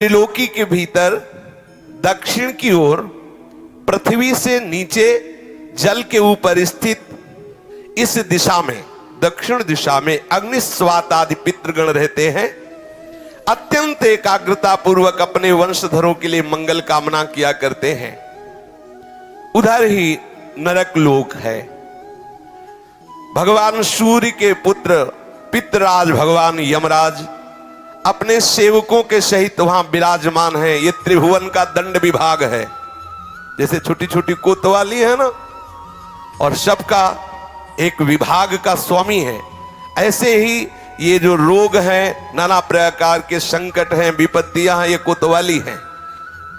त्रिलोकी के भीतर दक्षिण की ओर पृथ्वी से नीचे जल के ऊपर स्थित इस दिशा में, दक्षिण दिशा में अग्निस्वात आदि पितृगण रहते हैं। अत्यंत एकाग्रता पूर्वक अपने वंशधरों के लिए मंगल कामना किया करते हैं। उधर ही नरक लोक है। भगवान सूर्य के पुत्र पितृराज भगवान यमराज अपने सेवकों के सहित वहां विराजमान है। ये त्रिभुवन का दंड विभाग है। जैसे छोटी छोटी कोतवाली है ना, और सबका एक विभाग का स्वामी है, ऐसे ही ये जो रोग हैं, नाना प्रकार के संकट हैं, विपत्तियां हैं, ये कोतवाली हैं।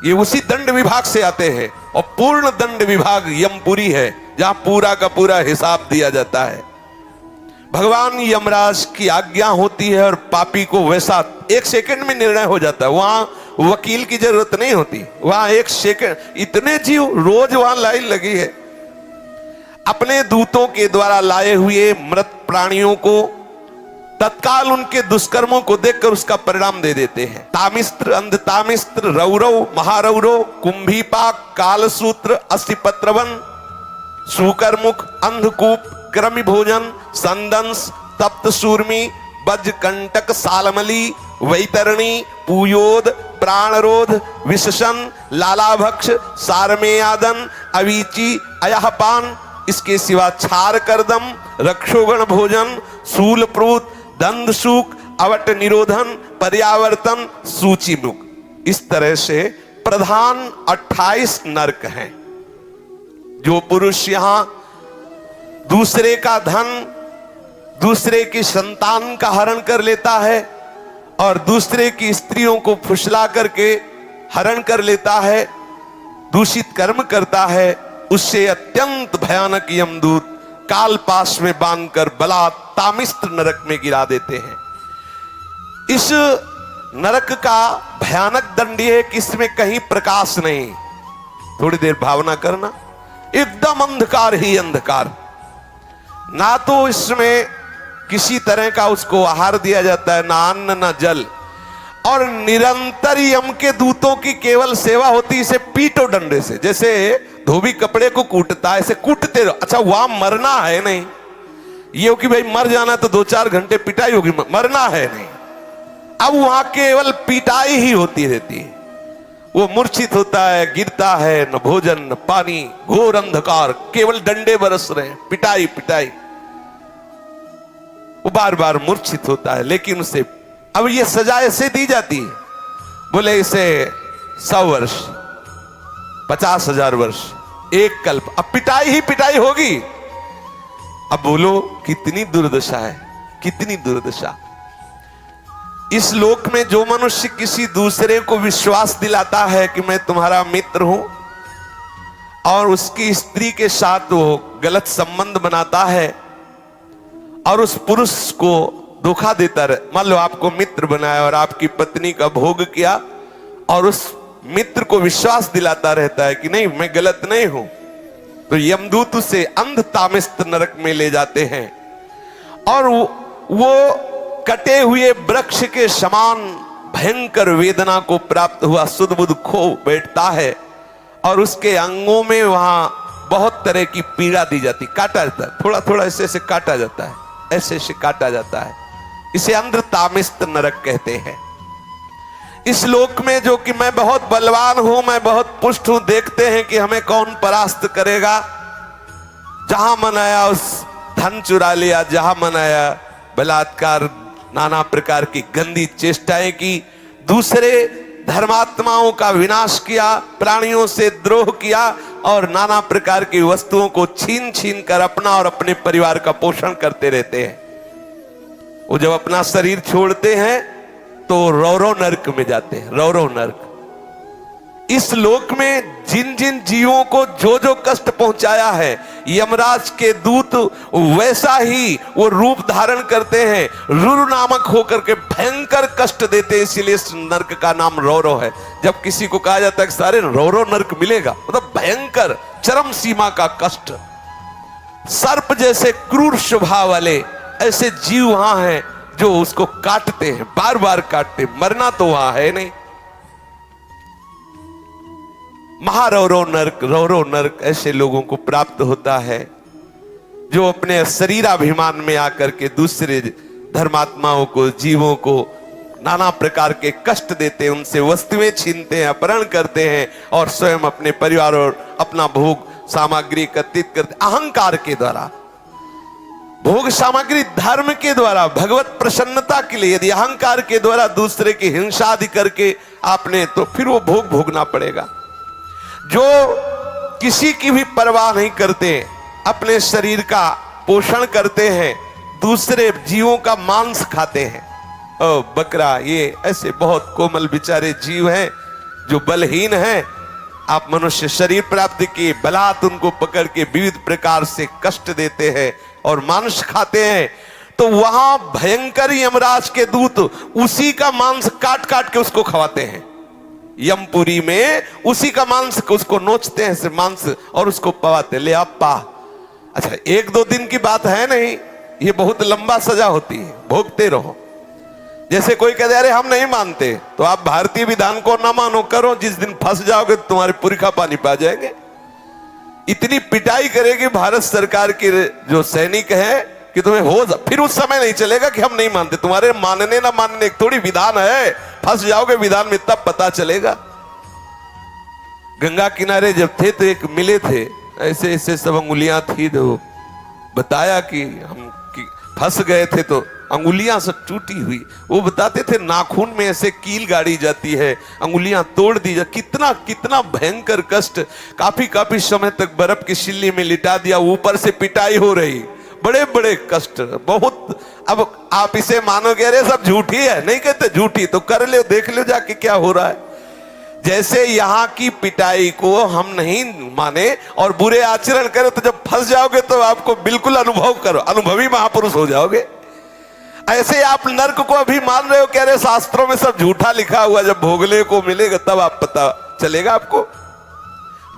ये उसी दंड विभाग से आते हैं। और पूर्ण दंड विभाग यमपुरी है, जहां पूरा का पूरा हिसाब दिया जाता है। भगवान यमराज की आज्ञा होती है और पापी को वैसा एक सेकंड में निर्णय हो जाता है। वहां वकील की जरूरत नहीं होती। वहां एक सेकंड, इतने जीव रोज वहां लाइन लगी है। अपने दूतों के द्वारा लाए हुए मृत प्राणियों को तत्काल उनके दुष्कर्मों को देखकर उसका परिणाम दे देते हैं। तामिस्त्र, अंधतामिस्त्र, रौरव, महारौरव, कुंभीपाक, कालसूत्र, अस्थिपत्रवन, सूकरमुख, अंधकूप, क्रमि भोजन, संदंस, तप्त सूर्मी, बजकंटक, सालमली, वैतरणी, पूयोद, प्राणरोध, विशसन, लालाभक्ष, सारमेयादन, अवीची, अयहपान, इसके सिवा क्षार करदम, रक्षोगण भोजन, शूलप्रूत, दंदसूक, अवट निरोधन, पर्यावर्तन, सूचिमुख। इस तरह से प्रधान 28 नरक हैं। जो पुरुष यहां दूसरे का धन, दूसरे की संतान का हरण कर लेता है और दूसरे की स्त्रियों को फुसला करके हरण कर लेता है, दूषित कर्म करता है, उससे अत्यंत भयानक यमदूत कालपाश में बांधकर बला तामिस्त्र नरक में गिरा देते हैं। इस नरक का भयानक दंड है कि इसमें कहीं प्रकाश नहीं। थोड़ी देर भावना करना, एकदम अंधकार ही अंधकार। ना तो इसमें किसी तरह का उसको आहार दिया जाता है, ना अन्न ना जल, और निरंतर यम के दूतों की केवल सेवा होती है। इसे पीटो डंडे से, जैसे धोबी कपड़े को कूटता है, ऐसे कूटते रहो। अच्छा, वहां मरना है नहीं, ये हो कि भाई मर जाना तो 2-4 घंटे पिटाई होगी, मरना है नहीं। अब वहां केवल पिटाई ही होती रहती है। वो मूर्छित होता है, गिरता है, न भोजन न पानी, घोर अंधकार, केवल डंडे बरस रहे हैं, पिटाई पिटाई। वो बार बार मूर्छित होता है, लेकिन उसे अब ये सजा ऐसे दी जाती है, बोले इसे 100 वर्ष, 50,000 वर्ष, एक कल्प। अब पिटाई ही पिटाई होगी। अब बोलो कितनी दुर्दशा है, कितनी दुर्दशा। इस लोक में जो मनुष्य किसी दूसरे को विश्वास दिलाता है कि मैं तुम्हारा मित्र हूं, और उसकी स्त्री के साथ वो गलत संबंध बनाता है और उस पुरुष को धोखा देता रहे। मान लो आपको मित्र बनाया और आपकी पत्नी का भोग किया, और उस मित्र को विश्वास दिलाता रहता है कि नहीं मैं गलत नहीं हूं, तो यमदूत उसे अंध तामिस्त्र नरक में ले जाते हैं। और वो कटे हुए वृक्ष के समान भयंकर वेदना को प्राप्त हुआ सुध बुध खो बैठता है, और उसके अंगों में वहां बहुत तरह की पीड़ा दी जाती, काटा जाता है, थोड़ा थोड़ा ऐसे ऐसे काटा जाता है, ऐसे ऐसे काटा जाता है। इसे अंध तामिस्त्र नरक कहते हैं। इस लोक में जो कि मैं बहुत बलवान हूं, मैं बहुत पुष्ट हूं, देखते हैं कि हमें कौन परास्त करेगा। जहां मनाया उस धन चुरा लिया, जहां मनाया बलात्कार, नाना प्रकार की गंदी चेष्टाएं की, दूसरे धर्मात्माओं का विनाश किया, प्राणियों से द्रोह किया, और नाना प्रकार की वस्तुओं को छीन छीन कर अपना और अपने परिवार का पोषण करते रहते हैं। वो जब अपना शरीर छोड़ते हैं तो रौरव नरक में जाते हैं, रौरव नरक। इस लोक में जिन जिन जीवों को जो जो कष्ट पहुंचाया है, यमराज के दूत वैसा ही वो रूप धारण करते हैं, रुरु नामक होकर के भयंकर कष्ट देते हैं। इसीलिए इस नरक का नाम रौरव है। जब किसी को कहा जाता है कि सारे रौरव नरक मिलेगा, मतलब भयंकर चरम सीमा का कष्ट। सर्प जैसे क्रूर स्वभाव वाले ऐसे जीव वहां हैं जो उसको काटते हैं, बार बार काटते। मरना तो वहां है नहीं, महारौरव नरक, रौरव नरक ऐसे लोगों को प्राप्त होता है जो अपने शरीराभिमान में आकर के दूसरे धर्मात्माओं को, जीवों को नाना प्रकार के कष्ट देते हैं, उनसे वस्तुएं छीनते हैं, अपहरण करते हैं और स्वयं अपने परिवार और अपना भोग सामग्री एकत्रित करते, अहंकार के द्वारा। भोग सामग्री धर्म के द्वारा, भगवत प्रसन्नता के लिए। यदि अहंकार के द्वारा दूसरे की हिंसा आदि करके आपने, तो फिर वो भोग भोगना पड़ेगा। जो किसी की भी परवाह नहीं करते, अपने शरीर का पोषण करते हैं, दूसरे जीवों का मांस खाते हैं। ओ बकरा, ये ऐसे बहुत कोमल बेचारे जीव हैं जो बलहीन हैं। आप मनुष्य शरीर प्राप्त किए, बलात् उनको पकड़ के विविध प्रकार से कष्ट देते हैं और मांस खाते हैं, तो वहां भयंकर यमराज के दूत उसी का मांस काट काट के उसको खवाते हैं। यमपुरी में उसी का मांस उसको नोचते हैं से मांस और उसको पवाते, ले आप पा। अच्छा, एक दो दिन की बात है नहीं, ये बहुत लंबा सजा होती है, भोगते रहो। जैसे कोई कहते अरे हम नहीं मानते, तो आप भारतीय विधान को ना मानो, करो, जिस दिन फंस जाओगे तो तुम्हारे पुरखा पानी पा जाएंगे। इतनी पिटाई करेगी भारत सरकार के जो सैनिक है कि तुम्हें हो फिर उस समय नहीं चलेगा कि हम नहीं मानते। तुम्हारे मानने ना मानने एक थोड़ी विधान है, फंस जाओगे विधान में तब पता चलेगा। गंगा किनारे जब थे तो एक मिले थे, ऐसे ऐसे सब अंगुलियां थी, तो बताया कि हम फंस गए थे तो अंगुलियां सब टूटी हुई। वो बताते थे नाखून में ऐसे कील गाड़ी जाती है, अंगुलियां तोड़ दी जाती, कितना कितना भयंकर कष्ट। काफी काफी समय तक बर्फ की सिल्ली में लिटा दिया, ऊपर से पिटाई हो रही, बड़े बड़े कष्ट बहुत। अब आप इसे मानोगे अरे सब झूठी है, नहीं कहते झूठी, तो कर लो, देख लो जाके क्या हो रहा है। जैसे यहाँ की पिटाई को हम नहीं माने और बुरे आचरण करें, तो जब फंस जाओगे तो आपको बिल्कुल अनुभव करो, अनुभवी महापुरुष हो जाओगे। ऐसे आप नर्क को अभी मान रहे हो कि अरे शास्त्रों में सब झूठा लिखा हुआ, जब भोगने को मिलेगा तब आप पता चलेगा आपको।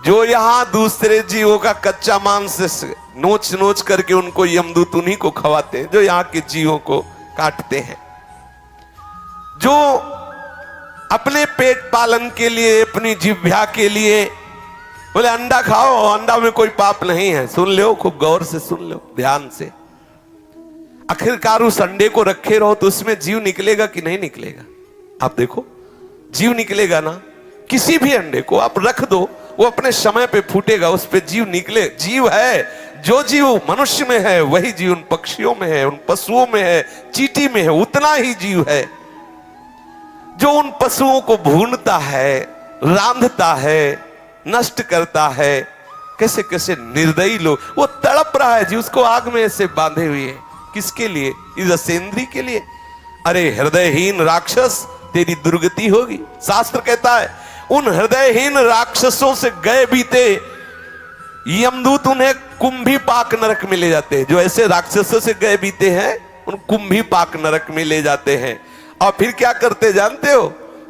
जो यहां दूसरे जीवों का कच्चा मांस नोच नोच करके उनको यमदूत उन्हीं को खवाते हैं, जो यहाँ के जीवों को काटते हैं। जो अपने पेट पालन के लिए, अपनी जिह्वा के लिए बोले अंडा खाओ, अंडा में कोई पाप नहीं है। सुन लो, खूब गौर से सुन लो, ध्यान से। आखिरकार उस अंडे को रखे रहो तो उसमें जीव निकलेगा कि नहीं निकलेगा? आप देखो, जीव निकलेगा ना। किसी भी अंडे को आप रख दो, वो अपने समय पे फूटेगा, उस पे जीव निकले। जीव है, जो जीव मनुष्य में है वही जीव उन पक्षियों में है, उन पशुओं में है, चींटी में है, उतना ही जीव है। जो उन पशुओं को भूनता है, रांधता है, नष्ट करता है। कैसे कैसे निर्दयी लोग, वो तड़प रहा है जी, उसको आग में ऐसे बांधे हुए है। किसके लिए? इस असेंद्री के लिए। अरे हृदयहीन राक्षस, तेरी दुर्गति होगी। शास्त्र कहता है उन हृदयहीन राक्षसों से गए बीते यमदूत उन्हें कुंभी पाक नरक में ले जाते हैं। जो ऐसे राक्षसों से गए बीते हैं उन कुंभी पाक नरक में ले जाते हैं। और फिर क्या करते जानते हो?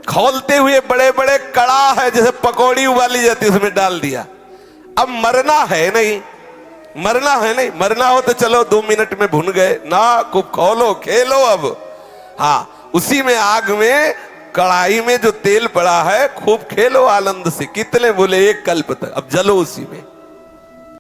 खोलते हुए बड़े बड़े कड़ा है, जैसे पकौड़ी उबाली जाती है, उसमें डाल दिया। अब मरना है नहीं, मरना है नहीं, मरना हो तो चलो 2 मिनट में भुन गए ना, खूब खोलो, खेलो। अब हाँ, उसी में आग में, कढ़ाई में जो तेल पड़ा है, खूब खेलो आनंद से। कितने बोले? 1 कल्प तक। अब जलो उसी में।